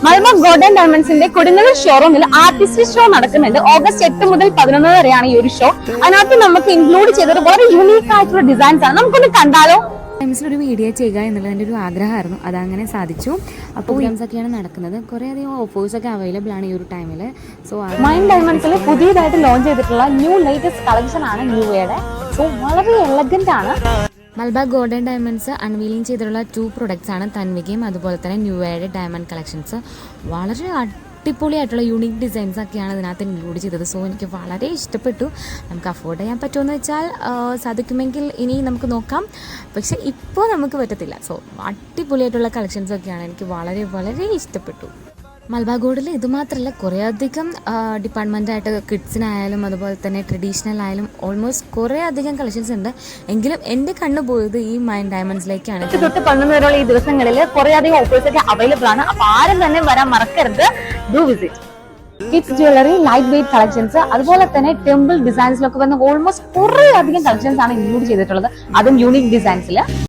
Malabar golden ഡയമണ്ട്സിന്റെ Kodungallur ഷോറൂമിൽ artist show നടക്കുന്നുണ്ട്. August 8 മുതൽ 11 വരെയാണ് ഈ ഒരു ഷോ. അതിനകത്ത് നമുക്ക് ഇൻക്ലൂഡ് ചെയ്തത് വളരെ യൂണീക്ക് ആയിട്ടുള്ള ഡിസൈൻസ് ആണ്. നമുക്കൊന്ന് കണ്ടാലോ? ഒരു വീഡിയോ ചെയ്യുക എന്നുള്ളത് എൻ്റെ ഒരു ആഗ്രഹമായിരുന്നു. അതങ്ങനെ സാധിച്ചു. അപ്പോൾ പ്രോഗ്രാംസ് ഒക്കെയാണ് നടക്കുന്നത്. കുറേയധികം ഓഫേഴ്സൊക്കെ അവൈലബിൾ ആണ് ഈ ഒരു ടൈമിൽ. സോ മൈൻഡ് ഡയമണ്ട്സിൽ പുതിയതായിട്ട് ലോഞ്ച് ചെയ്തിട്ടുള്ള ലേറ്റസ്റ്റ് കളക്ഷൻ ആണ് ന്യൂവയുടെ. സോ വളരെ എലഗന്റ് ആണ്. മലബാർ ഗോൾഡൻ ഡയമണ്ട്സ് അൺവീലിംഗ് ചെയ്തിട്ടുള്ള 2 പ്രൊഡക്ട്സ് ആണ് തൻവികയും അതുപോലെ തന്നെ ന്യൂവയുടെ ഡയമണ്ട് കളക്ഷൻസ്. വളരെ അടിപൊളിയായിട്ടുള്ള യൂണിക് ഡിസൈൻസ് ഒക്കെയാണ് ഇതിനകത്ത് ഇൻക്ലൂഡ് ചെയ്തത്. സോ എനിക്ക് വളരെ ഇഷ്ടപ്പെട്ടു. നമുക്ക് അഫോർഡ് ചെയ്യാൻ പറ്റുമെന്ന് വെച്ചാൽ സാധിക്കുമെങ്കിൽ ഇനി നമുക്ക് നോക്കാം. പക്ഷേ ഇപ്പോൾ നമുക്ക് പറ്റത്തില്ല. സോ അടിപൊളിയായിട്ടുള്ള കളക്ഷൻസ് ഒക്കെയാണ്. എനിക്ക് വളരെ വളരെ ഇഷ്ടപ്പെട്ടു. മലബാർ ഗോൾഡിൽ ഇതുമാത്രമല്ല, കുറേയധികം ഡിപ്പാർട്ട്മെൻറ്റായിട്ട് കിഡ്സിനായാലും അതുപോലെ തന്നെ ട്രഡീഷണൽ ആയാലും ഓൾമോസ്റ്റ് കുറേയധികം കളക്ഷൻസ് ഉണ്ട്. എങ്കിലും എൻ്റെ കണ്ണു പോയത് ഈ മൈൻഡ് ഡയമണ്ട്സിലേക്കാണ്. 8 തൊട്ട് 11 വരെയുള്ള ഈ ദിവസങ്ങളിൽ കുറേയധികം ഓഫേഴ്സ് ഒക്കെ അവൈലബിൾ ആണ്. അപ്പൊ ആരും തന്നെ വരാൻ മറക്കരുത്. Do visit. Kids jewellery, light weight collections, അതുപോലെ തന്നെ ടെമ്പിൾ ഡിസൈൻസിലൊക്കെ വന്ന് ഓൾമോസ്റ്റ് കുറേയധികം കളക്ഷൻസ് ആണ് ഇൻക്ലൂഡ് ചെയ്തിട്ടുള്ളത്. അതും യൂണിക് ഡിസൈൻസിൽ.